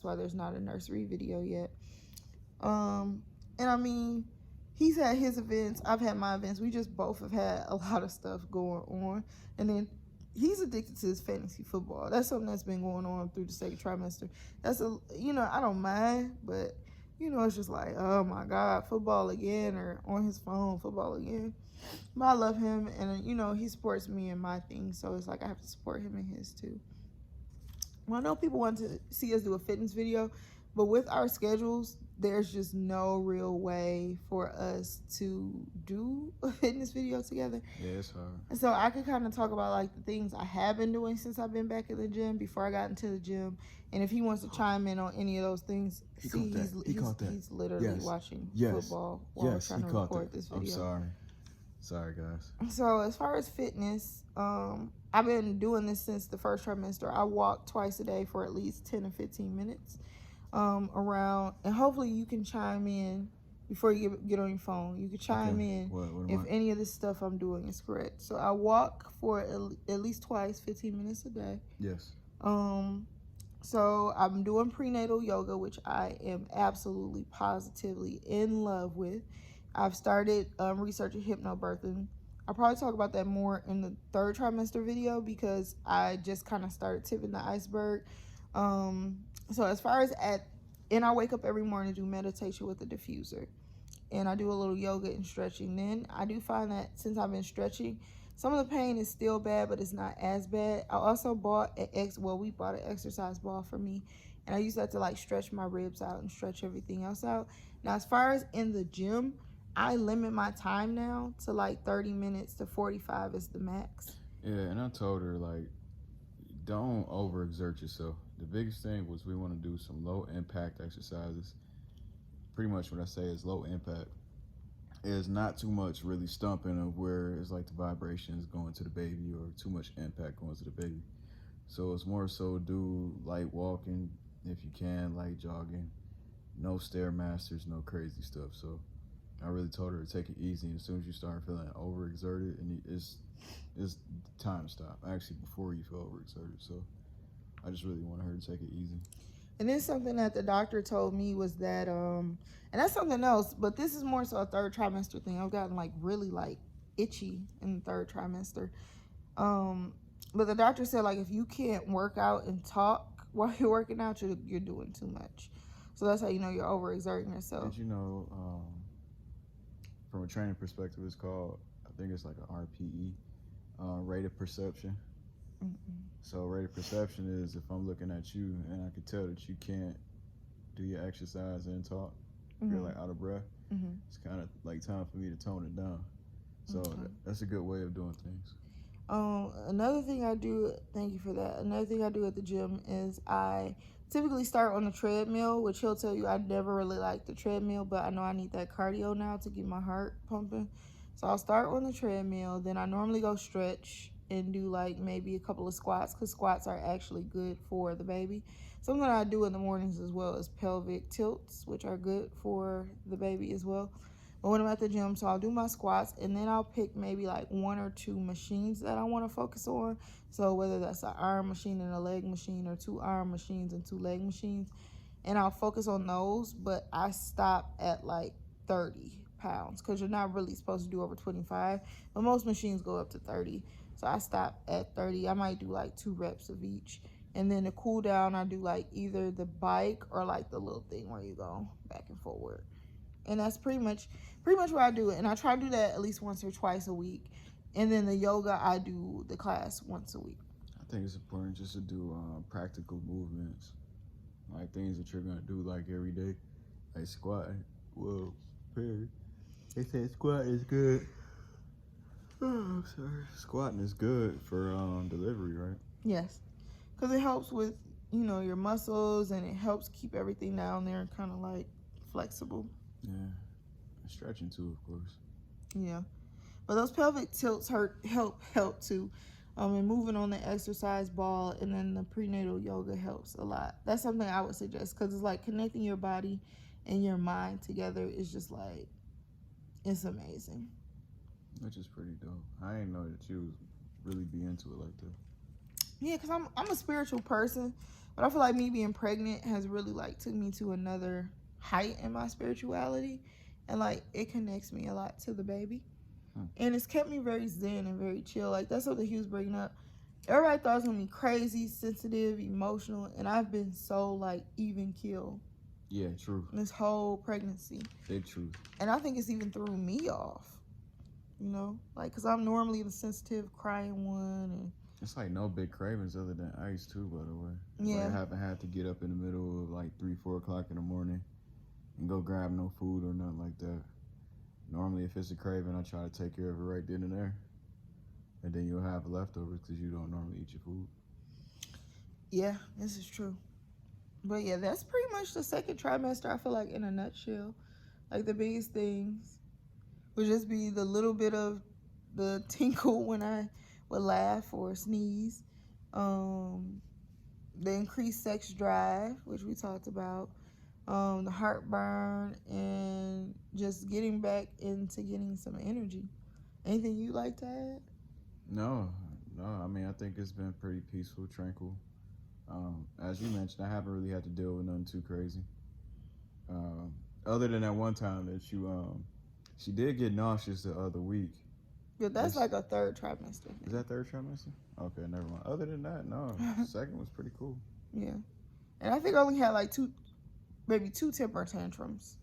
why there's not a nursery video yet. And I mean, he's had his events, I've had my events. We just both have had a lot of stuff going on. And then he's addicted to his fantasy football. That's something that's been going on through the second trimester. That's I don't mind, but it's just like, oh my God, football again, or on his phone, football again. But I love him, and he supports me in my thing, so it's like I have to support him in his too. Well, I know people want to see us do a fitness video, but with our schedules, there's just no real way for us to do a fitness video together. Yeah, it's hard. And so I could kind of talk about like the things I have been doing since I've been back in the gym, before I got into the gym. And if he wants to chime in on any of those things, he's literally watching football while we're trying to record this video. I'm sorry guys. So as far as fitness, I've been doing this since the first trimester. I walk twice a day for at least 10 or 15 minutes around, and hopefully you can chime in before you get on your phone. You can chime in if any of this stuff I'm doing is correct. So I walk for at least twice, 15 minutes a day. Yes. So I'm doing prenatal yoga, which I am absolutely positively in love with. I've started researching hypnobirthing. I'll probably talk about that more in the third trimester video, because I just kind of started tipping the iceberg. So as far as I wake up every morning to do meditation with a diffuser, and I do a little yoga and stretching. Then I do find that since I've been stretching, some of the pain is still bad, but it's not as bad. I also bought we bought an exercise ball for me, and I use that to like stretch my ribs out and stretch everything else out. Now, as far as in the gym, I limit my time now to like 30 minutes to 45 is the max. Yeah, and I told her, like, don't overexert yourself. The biggest thing was we want to do some low impact exercises. Pretty much what I say is low impact. Is not too much really stumping of where it's like the vibrations going to the baby, or too much impact going to the baby. So it's more so do light walking if you can, light jogging, no Stairmasters, no crazy stuff. So I really told her to take it easy. As soon as you start feeling overexerted, and it's time to stop. Actually, before you feel overexerted. So I just really wanted her to take it easy. And then something that the doctor told me was that, and that's something else, but this is more so a third trimester thing. I've gotten like really like itchy in the third trimester. But the doctor said, like, if you can't work out and talk while you're working out, you're doing too much. So that's how you know you're overexerting yourself. Did you know, from a training perspective, it's called, I think it's like an RPE, rate of perception. So rate of perception is if I'm looking at you and I can tell that you can't do your exercise and talk, you're like out of breath, it's kind of like time for me to tone it down. So that's a good way of doing things. Another thing I do, thank you for that. Another thing I do at the gym is I typically start on the treadmill, which he'll tell you I never really liked the treadmill, but I know I need that cardio now to get my heart pumping. So I'll start on the treadmill, then I normally go stretch and do like maybe a couple of squats, because squats are actually good for the baby. Something I do in the mornings as well is pelvic tilts, which are good for the baby as well. But when I'm at the gym, so I'll do my squats, and then I'll pick maybe like 1 or 2 machines that I want to focus on. So whether that's an arm machine and a leg machine, or 2 arm machines and 2 leg machines, and I'll focus on those, but I stop at like 30 pounds, because you're not really supposed to do over 25, but most machines go up to 30. So I stop at 30. I might do like 2 reps of each. And then the cool down, I do like either the bike or like the little thing where you go back and forward. And that's pretty much what I do. And I try to do that at least once or twice a week. And then the yoga, I do the class once a week. I think it's important just to do practical movements, like things that you're gonna do like every day, like squatting. Whoa, Perry. They say squat is good. Oh, I'm sorry. Squatting is good for delivery, right? Yes, because it helps with your muscles, and it helps keep everything down there and kind of like flexible. Yeah, and stretching too, of course. Yeah, but those pelvic tilts help too. And moving on the exercise ball, and then the prenatal yoga helps a lot. That's something I would suggest, because it's like connecting your body and your mind together is just like, it's amazing. Which is pretty dope. I didn't know that you was really be into it like that. Yeah, because I'm a spiritual person, But I feel like me being pregnant has really like took me to another height in my spirituality, and like it connects me a lot to the baby, Hmm. and it's kept me very zen and very chill. Like that's something he was bringing up. Everybody thought I was gonna be crazy, sensitive, emotional, and I've been so like even keel Yeah, true. this whole pregnancy, Big truth. and I think it's even threw me off. Like because I'm normally the sensitive, crying one, and It's like no big cravings other than ice too, by the way. Like I yeah, haven't had to get up in the middle of like 3, 4 o'clock in the morning and go grab no food or nothing like that. Normally, if it's a craving, I try to take care of it right then and there, and then you'll have leftovers because you don't normally eat your food. yeah, this is true. But yeah, that's pretty much the second trimester. I feel like in a nutshell, like the biggest things would just be the little bit of the tinkle when I would laugh or sneeze, um, the increased sex drive, which we talked about, the heartburn, and just getting back into getting some energy. Anything you like to add? No, no. I mean, I think it's been pretty peaceful, tranquil. As you mentioned, I haven't really had to deal with nothing too crazy. Um, Other than that one time that she did get nauseous the other week. Yeah, that's This like a third trimester is thing. that third trimester? Okay, never mind. Other than that, no. Second was pretty cool. Yeah, and I think I only had like maybe two temper tantrums,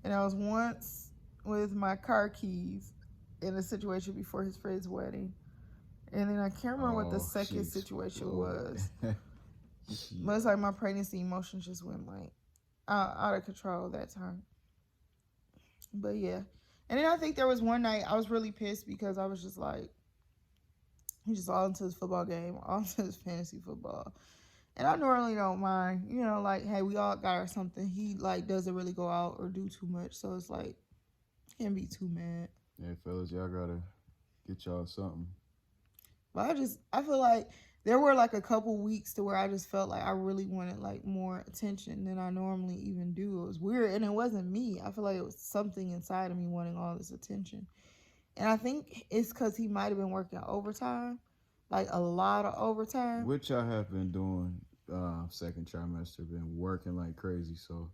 and I was once with my car keys in a situation before his friend's wedding. And then I can't remember what the Oh, she second situation exploded. was. She, But it's like my pregnancy emotions just went like out of control that time. But yeah. And then I think there was one night I was really pissed because I was just like, he's just all into his football game, all into his fantasy football. And I normally don't mind, like, hey, we all got or something. He like doesn't really go out or do too much. So it's like, can't be too mad. yeah, fellas, y'all gotta get y'all something. But I feel like there were like a couple weeks to where I just felt like I really wanted like more attention than I normally even do. It was weird, and it wasn't me. I feel like it was something inside of me wanting all this attention. And I think it's because he might have been working overtime, like a lot of overtime. Which I have been doing second trimester, been working like crazy. So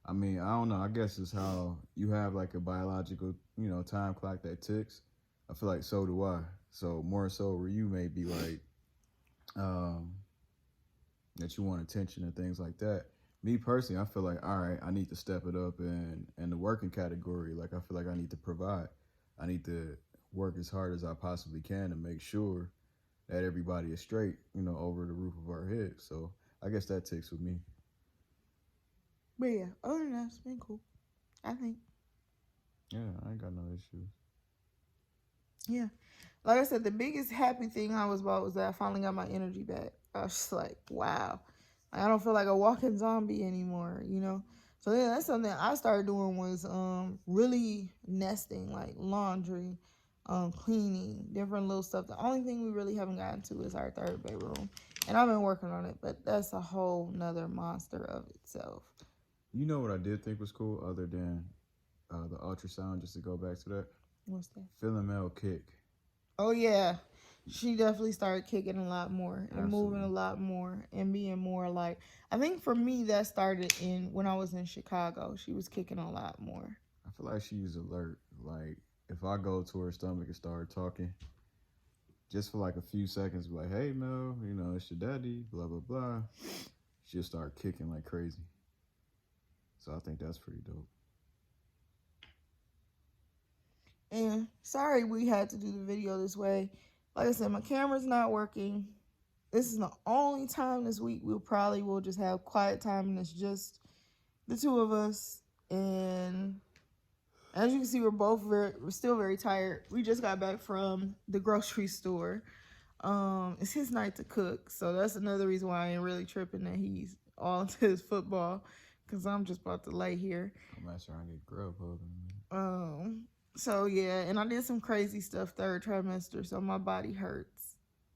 I mean, I don't know. I guess it's how you have like a biological, time clock that ticks. I feel like so do I. So more so where you may be like, um, that you want attention and things like that. Me personally, I feel like all right, I need to step it up in the working category. Like I feel like I need to provide. I need to work as hard as I possibly can to make sure that everybody is straight, over the roof of our head. So I guess that ticks with me. But yeah, other than that, it's been cool. I think. Yeah, I ain't got no issues. Yeah. Like I said, the biggest happy thing I was about was that I finally got my energy back. I was just like, wow. I don't feel like a walking zombie anymore. So then that's something I started doing was really nesting, like laundry, cleaning, different little stuff. The only thing we really haven't gotten to is our third bedroom. And I've been working on it, but that's a whole nother monster of itself. You know what I did think was cool, other than the ultrasound, just to go back to that? What's that? Feeling Mel kick. Oh yeah. She definitely started kicking a lot more and moving a Absolutely. lot more and being more like I think for me that started in when I was in Chicago. She was kicking a lot more. I feel like she's alert. Like, if I go to her stomach and start talking, just for like a few seconds, be like, hey, Mel, it's your daddy, blah, blah, blah. She'll start kicking like crazy. So I think that's pretty dope. And sorry we had to do the video this way. Like I said, my camera's not working. This is the only time this week we'll probably will just have quiet time and it's just the two of us. And as you can see, we're still very tired. We just got back from the grocery store. It's his night to cook, so that's another reason why I ain't really tripping that he's all into his football, cause I'm just about to lay here. I'm not sure I get grub hugging. Um, so yeah, and I did some crazy stuff third trimester, so my body hurts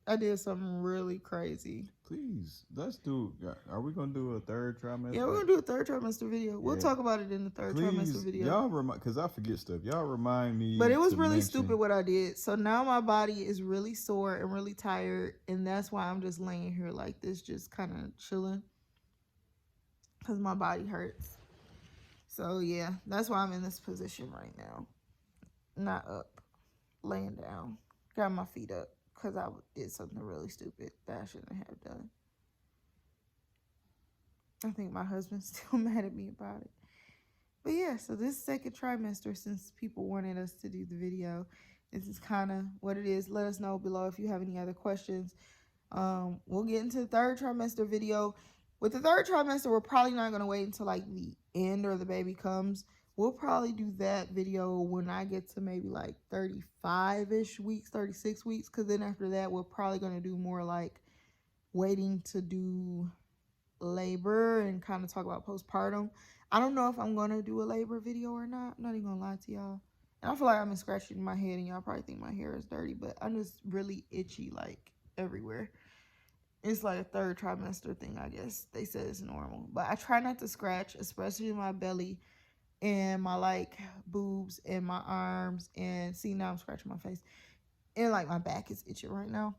I did something really crazy. Please, let's do. Are we gonna do a third Yeah, we're trimester? gonna do a third trimester video. We'll Yeah. talk about it in the third trimester Please, video. y'all remind, cause I forget stuff. Y'all remind But me it was to really stupid mention. what I did. So now my body is really sore and really tired, and that's why I'm just laying here like this, just kind of chilling, cause my body hurts. So yeah, that's why I'm in this position right now. Not up, laying down. Got my feet up because I did something really stupid that I shouldn't have done. I think my husband's still mad at me about it. But yeah, so this second trimester, since people wanted us to do the video, this is kind of what it is. Let us know below if you have any other questions. We'll get into the third trimester video. With the third trimester, we're probably not going to wait until like the end or the baby comes. We'll probably do that video when I get to maybe like 35-ish weeks, 36 weeks. Because then after that, we're probably going to do more like waiting to do labor and kind of talk about postpartum. I don't know if I'm going to do a labor video or not. I'm not even going to lie to y'all. And I feel like I've been scratching my head and y'all probably think my hair is dirty, but I'm just really itchy like everywhere. It's like a third trimester thing, I guess. They said it's normal. But I try not to scratch, especially my belly and my like boobs and my arms. And see, now I'm scratching my face. And like my back is itching right now.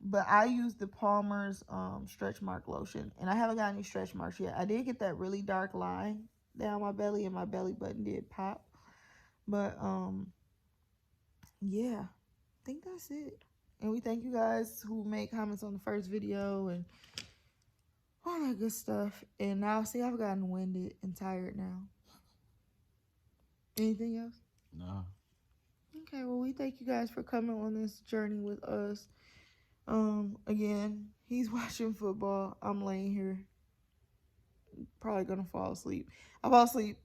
But I use the Palmer's stretch mark lotion. And I haven't got any stretch marks yet. I did get that really dark line down my belly, and my belly button did pop. But yeah, I think that's it. And we thank you guys who made comments on the first video and all that good stuff. And now, see, I've gotten winded and tired now. Anything else? Nah. Okay, well, we thank you guys for coming on this journey with us. Again, he's watching football. I'm laying here, probably gonna fall asleep. I fall asleep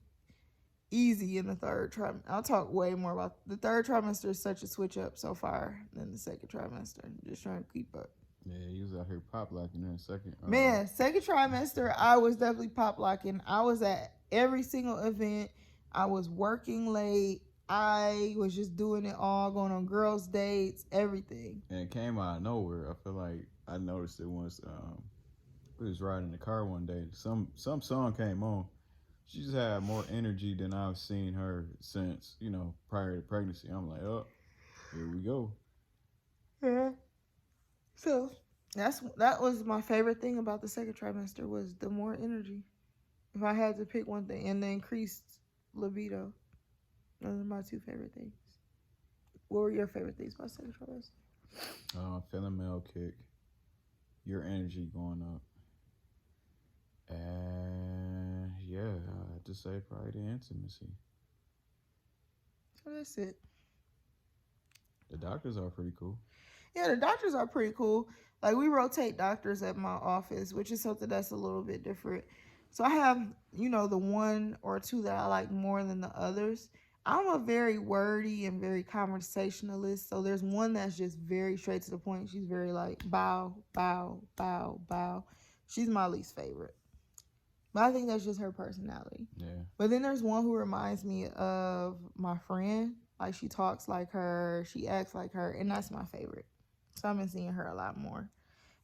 easy in the third trimester. I'll talk way more about the third trimester. Is such a switch up so far than the second trimester. Just trying to keep up. Yeah, he was out here pop locking in a second. Man, second trimester, I was definitely pop locking. I was at every single event. I was working late. I was just doing it all, going on girls' dates, everything. And it came out of nowhere. I feel like I noticed it once. We was riding in the car one day. Some song came on. She just had more energy than I've seen her since, prior to pregnancy. I'm like, oh, here we go. Yeah. So that was my favorite thing about the second trimester was the more energy. If I had to pick one thing, and the increased libido. Those are my two favorite things. What were your favorite things about second trimester? Feeling male kick, your energy going up. And yeah, I have to say probably the intimacy. So that's it. The doctors are pretty cool. Yeah, the doctors are pretty cool. Like, we rotate doctors at my office, which is something that's a little bit different. So I have, the one or two that I like more than the others. I'm a very wordy and very conversationalist. So there's one that's just very straight to the point. She's very like bow, bow, bow, bow. She's my least favorite. But I think that's just her personality. Yeah. But then there's one who reminds me of my friend. Like, she talks like her, she acts like her, and that's my favorite. So I've been seeing her a lot more.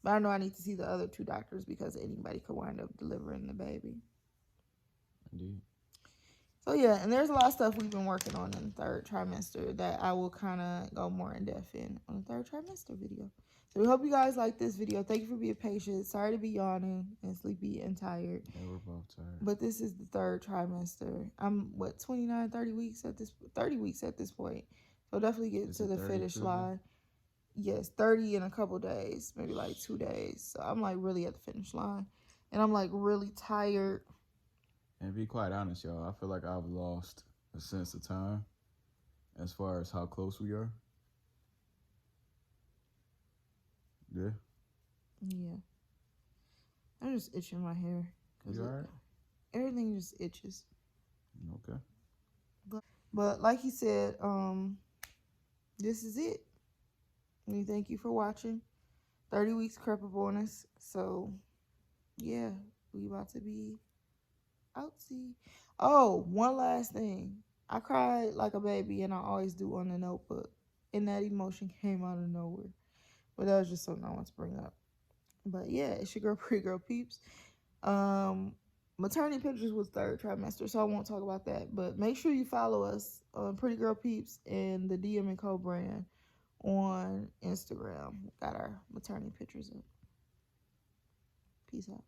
But I know I need to see the other two doctors because anybody could wind up delivering the baby. Indeed. So yeah, and there's a lot of stuff we've been working on in the third trimester that I will kind of go more in depth in on the third trimester video. So we hope you guys like this video. Thank you for being patient. Sorry to be yawning and sleepy and tired. Yeah, we're both tired. But this is the third trimester. I'm 29, 30 weeks at this 30 weeks at this point. So definitely get to the finish line. Yes, 30 in a couple days, maybe like 2 days. So I'm like really at the finish line. And I'm like really tired. And to be quite honest, y'all, I feel like I've lost a sense of time as far as how close we are. Yeah. Yeah. I'm just itching my hair. You alright? Everything just itches. Okay. But like he said, this is it. We thank you for watching. 30 weeks crept up on us. So, yeah, we about to be outsy. Oh, one last thing. I cried like a baby, and I always do on the notebook. And that emotion came out of nowhere. But that was just something I want to bring up. But yeah, it's your girl, Pretty Girl Peeps. Um, Maternity pictures was third trimester, so I won't talk about that. But make sure you follow us on Pretty Girl Peeps and the DM and Co brand on Instagram. Got our maternity pictures up. Peace out.